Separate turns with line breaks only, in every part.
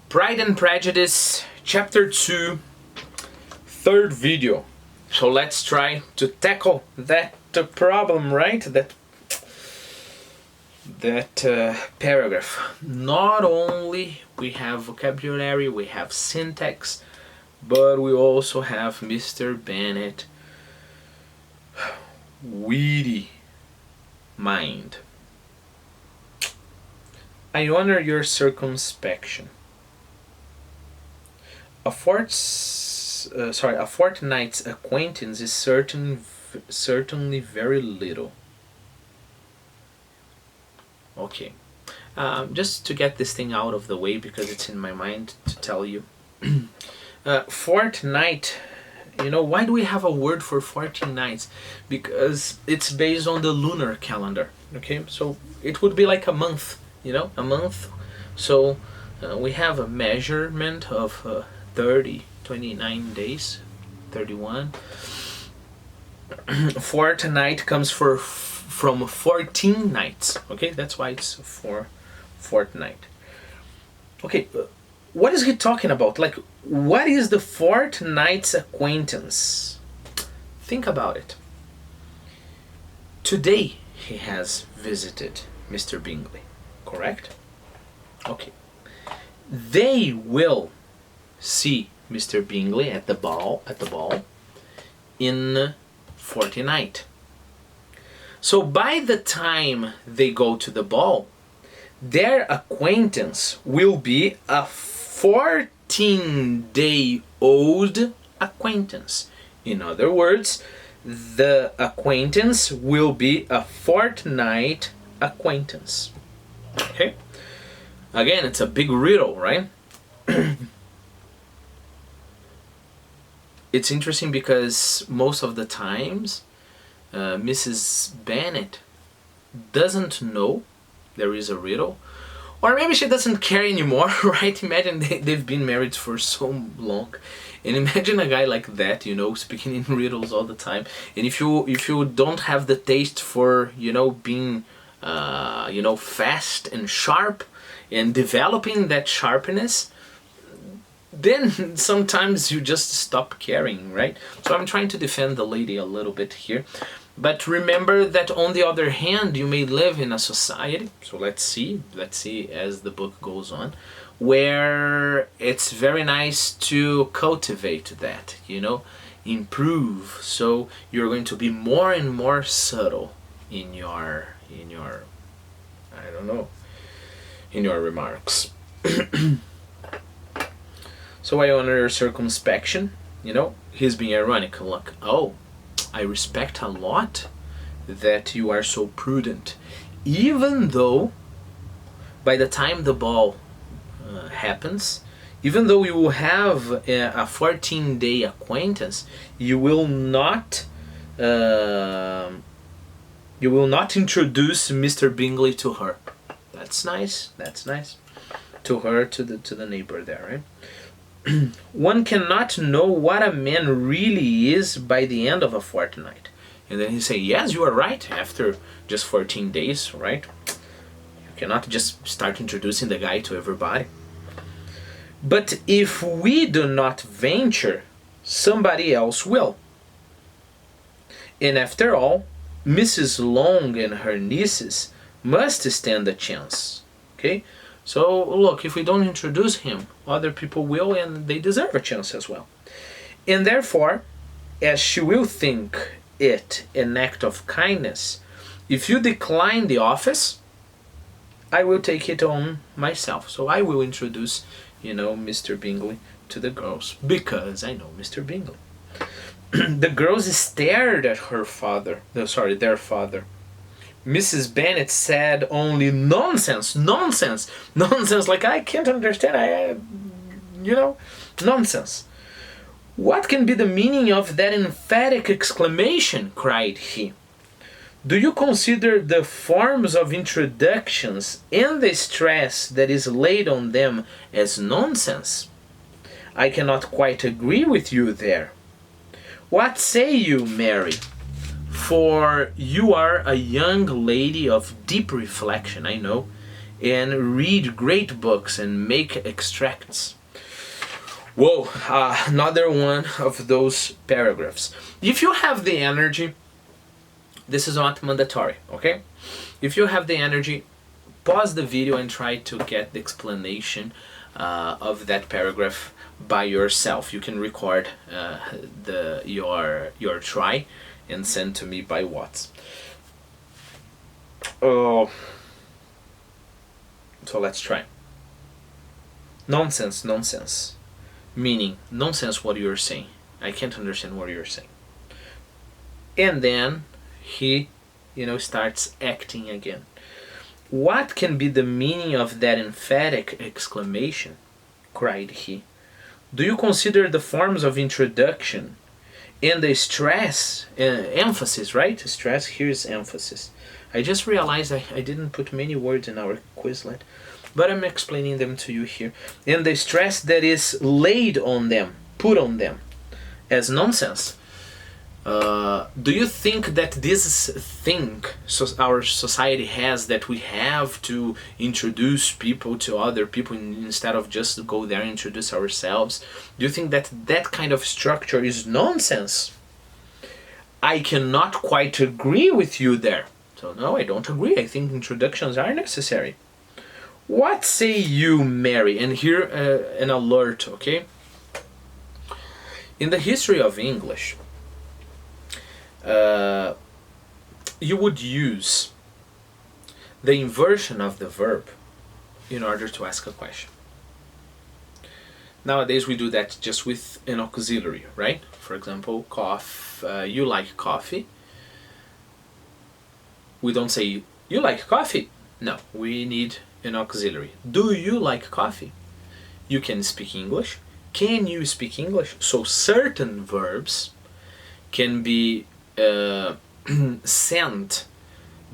Pride and Prejudice, Chapter 2, third video. So let's try to tackle that problem, right? That paragraph. Not only we have vocabulary, we have syntax, but we also have Mr. Bennet witty mind. I honor your circumspection. A fortnight's acquaintance is certainly very little. Okay, just to get this thing out of the way because it's in my mind to tell you. Fortnight, why do we have a word for 14 nights? Because it's based on the lunar calendar, okay? So it would be like a month, a month. So we have a measurement of 29 days, 31. Fortnight comes from 14 nights, okay? That's why it's fortnight. Okay, what is he talking about? Like, what is the fortnight's acquaintance? Think about it. Today he has visited Mr. Bingley, correct? Okay. They will see Mr. Bingley at the ball in fortnight. So by the time they go to the ball, their acquaintance will be a 14-day-old acquaintance. In other words, the acquaintance will be a fortnight acquaintance. Okay? Again, it's a big riddle, right? It's interesting because most of the times Mrs. Bennet doesn't know there is a riddle, or maybe she doesn't care anymore, right? Imagine they've been married for so long, and imagine a guy like that, speaking in riddles all the time. And if you don't have the taste for being fast and sharp and developing that sharpness, then sometimes you just stop caring, right? So I'm trying to defend the lady a little bit here. But remember that on the other hand, you may live in a society, so let's see as the book goes on, where it's very nice to cultivate that, improve. So you're going to be more and more subtle in your remarks. So I honor your circumspection, he's being ironical, like, oh, I respect a lot that you are so prudent, even though by the time the ball happens, even though you will have a 14-day acquaintance, you will not introduce Mr. Bingley to her. That's nice. To her, to the neighbor there, right? One cannot know what a man really is by the end of a fortnight. And then he say, yes, you are right, after just 14 days, right? You cannot just start introducing the guy to everybody. But if we do not venture, somebody else will. And after all, Mrs. Long and her nieces must stand a chance, okay? So look, if we don't introduce him, other people will, and they deserve a chance as well. And therefore, as she will think it an act of kindness, if you decline the office, I will take it on myself. So I will introduce, Mr. Bingley to the girls, because I know Mr. Bingley. The girls stared at their father. Mrs. Bennet said only nonsense, like I can't understand, nonsense. What can be the meaning of that emphatic exclamation? Cried he. Do you consider the forms of introductions and the stress that is laid on them as nonsense? I cannot quite agree with you there. What say you, Mary? For you are a young lady of deep reflection, I know, and read great books and make extracts. Whoa, another one of those paragraphs. If you have the energy, this is not mandatory, okay? If you have the energy, pause the video and try to get the explanation of that paragraph by yourself. You can record your try and send to me by WhatsApp. Oh, so let's try. Nonsense, nonsense. Meaning, nonsense what you're saying. I can't understand what you're saying. And then he, starts acting again. What can be the meaning of that emphatic exclamation? Cried he. Do you consider the forms of introduction and the stress, emphasis, right? Stress, here's emphasis. I just realized I didn't put many words in our Quizlet, but I'm explaining them to you here. And the stress that is laid on them, put on them, as nonsense. Do you think that this thing our society has, that we have to introduce people to other people instead of just go there and introduce ourselves, do you think that that kind of structure is nonsense? I cannot quite agree with you there. So no, I don't agree. I think introductions are necessary. What say you, Mary? And here an alert, okay? In the history of English, you would use the inversion of the verb in order to ask a question. Nowadays we do that just with an auxiliary, right? For example, you like coffee. We don't say, you like coffee? No, we need an auxiliary. Do you like coffee? You can speak English. Can you speak English? So certain verbs can be sent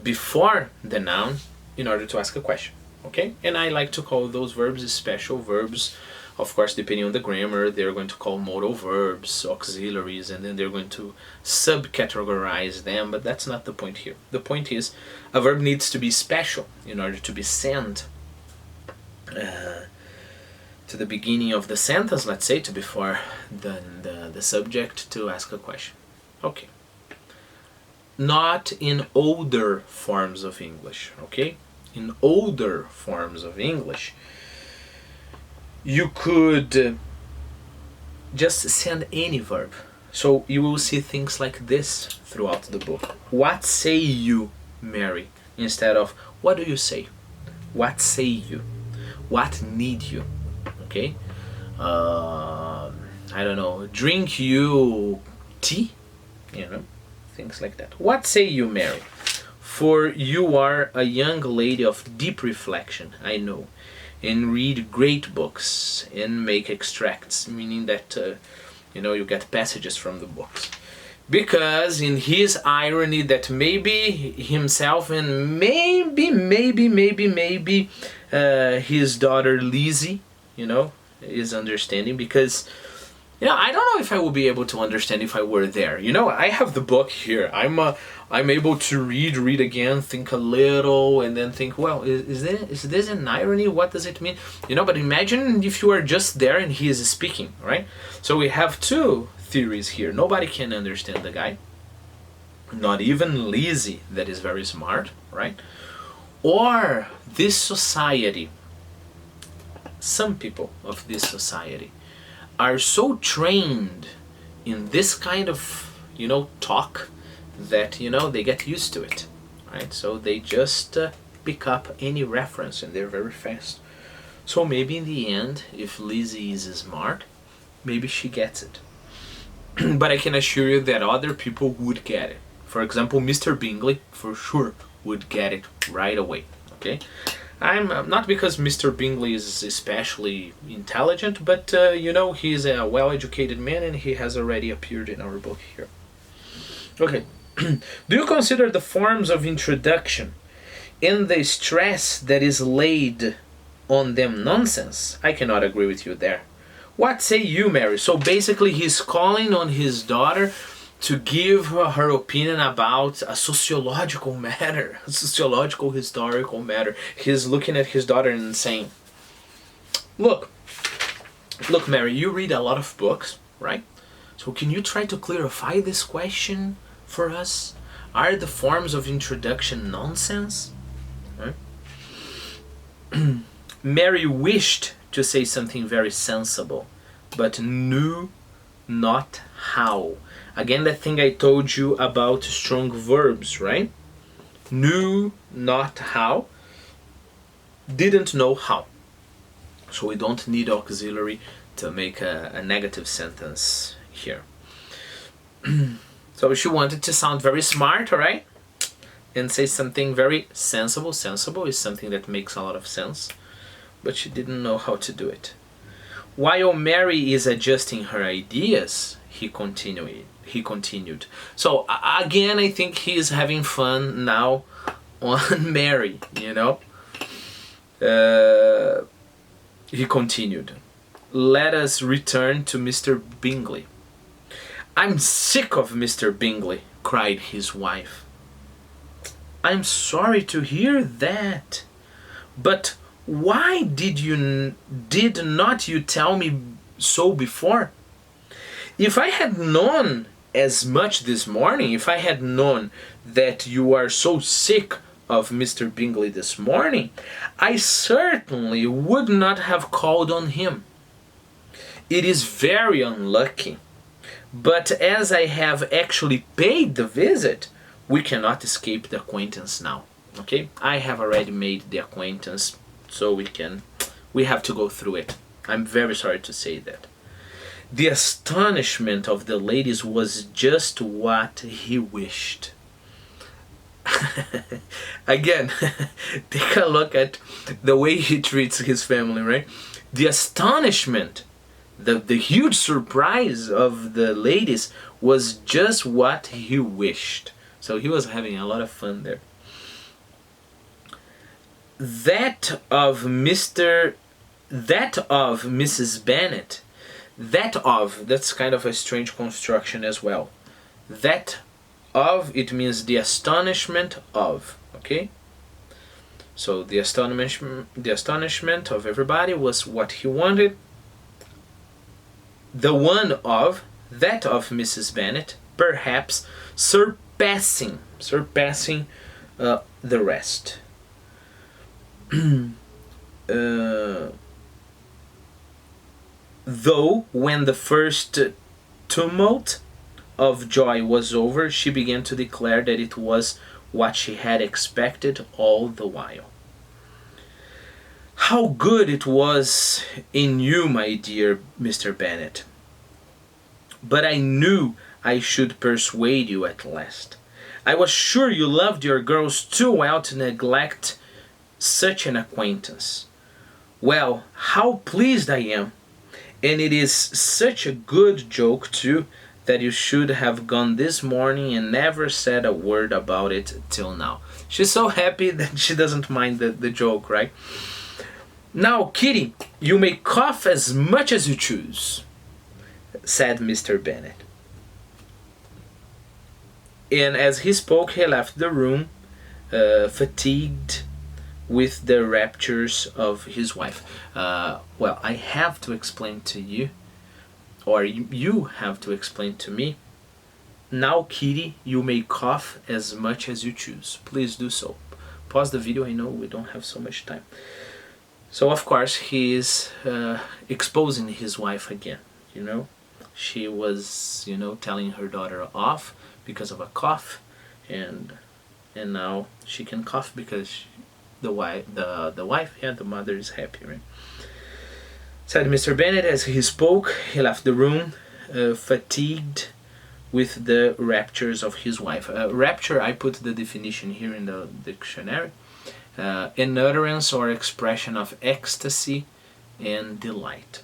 before the noun in order to ask a question, okay? And I like to call those verbs special verbs. Of course, depending on the grammar, they're going to call modal verbs, auxiliaries, and then they're going to subcategorize them, but that's not the point here. The point is, a verb needs to be special in order to be sent to the beginning of the sentence, let's say, to before the subject to ask a question. Okay. Not in older forms of English, okay? In older forms of English, you could just send any verb. So you will see things like this throughout the book. What say you, Mary? Instead of, what do you say? What say you? What need you? Okay? I don't know, drink you tea? Things like that. What say you, Mary? For you are a young lady of deep reflection, I know, and read great books and make extracts, meaning that you get passages from the books. Because in his irony that maybe himself and maybe his daughter Lizzy, is understanding, because I don't know if I would be able to understand if I were there. I have the book here. I'm able to read again, think a little, and then think, well, is this an irony? What does it mean? But imagine if you are just there and he is speaking, right? So we have two theories here. Nobody can understand the guy. Not even Lizzy, that is very smart, right? Or this society, some people of this society, are so trained in this kind of, talk that, they get used to it, right? So they just pick up any reference and they're very fast. So maybe in the end, if Lizzy is smart, maybe she gets it. But I can assure you that other people would get it. For example, Mr. Bingley, for sure, would get it right away, okay? I'm not because Mr. Bingley is especially intelligent, but he's a well-educated man and he has already appeared in our book here. Okay. Do you consider the forms of introduction and the stress that is laid on them nonsense? I cannot agree with you there. What say you, Mary? So basically he's calling on his daughter to give her opinion about a sociological matter, a sociological historical matter. He's looking at his daughter and saying, look, Mary, you read a lot of books, right? So can you try to clarify this question for us? Are the forms of introduction nonsense? Right? Mary wished to say something very sensible, but knew not how. Again, that thing I told you about strong verbs, right? Knew not how, didn't know how. So we don't need auxiliary to make a negative sentence here. So she wanted to sound very smart, right? And say something very sensible. Sensible is something that makes a lot of sense. But she didn't know how to do it. While Mary is adjusting her ideas, he continued. So again, I think he is having fun now on Mary, you know. He continued. Let us return to Mr. Bingley. I'm sick of Mr. Bingley, cried his wife. I'm sorry to hear that. But why did not you tell me so before? If I had known as much this morning, if I had known that you are so sick of Mr. Bingley this morning, I certainly would not have called on him. It is very unlucky, but as I have actually paid the visit, we cannot escape the acquaintance now. Okay? I have already made the acquaintance, so we have to go through it. I'm very sorry to say that. The astonishment of the ladies was just what he wished. Again, take a look at the way he treats his family, right? The astonishment, the huge surprise of the ladies was just what he wished. So he was having a lot of fun there. That of Mrs. Bennet, that's kind of a strange construction as well. That of, it means the astonishment of, okay? So the astonishment of everybody was what he wanted. The one of, that of Mrs. Bennet, perhaps surpassing the rest. Though when the first tumult of joy was over, she began to declare that it was what she had expected all the while. How good it was in you, my dear Mr. Bennet. But I knew I should persuade you at last. I was sure you loved your girls too well to neglect such an acquaintance. Well, how pleased I am. And it is such a good joke too, that you should have gone this morning and never said a word about it till now. She's so happy that she doesn't mind the joke, right? Now, Kitty, you may cough as much as you choose, said Mr. Bennet. And as he spoke, he left the room, fatigued with the raptures of his wife. Well, I have to explain to you, or you have to explain to me. Now, Kitty, you may cough as much as you choose. Please do so. Pause the video, I know we don't have so much time. So, of course, he is exposing his wife again, you know. She was, you know, telling her daughter off because of a cough, and now she can cough because the wife, the mother is happy, right? Said Mr. Bennet. As he spoke, he left the room, fatigued with the raptures of his wife. Rapture, I put the definition here in the dictionary. An utterance or expression of ecstasy and delight.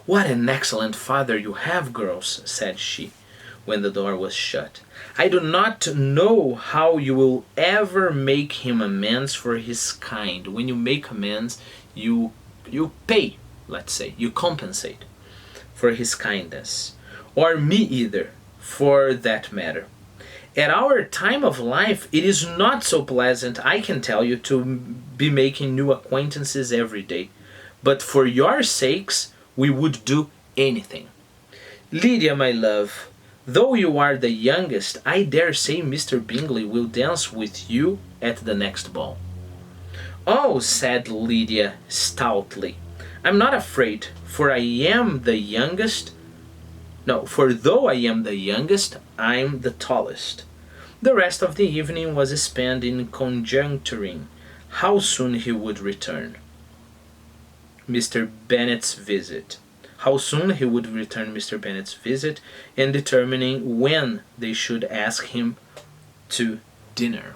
What an excellent father you have, girls, said she, when the door was shut. I do not know how you will ever make him amends for his kind. When you make amends, you pay, let's say, you compensate for his kindness. Or me either, for that matter. At our time of life, it is not so pleasant, I can tell you, to be making new acquaintances every day. But for your sakes, we would do anything. Lydia, my love, though you are the youngest, I dare say Mr. Bingley will dance with you at the next ball. Oh, said Lydia stoutly, I'm not afraid, for I am the youngest. No, for though I am the youngest, I'm the tallest. The rest of the evening was spent in conjecturing how soon he would return. Mr. Bennet's visit. How soon he would return Mr. Bennet's visit, and determining when they should ask him to dinner.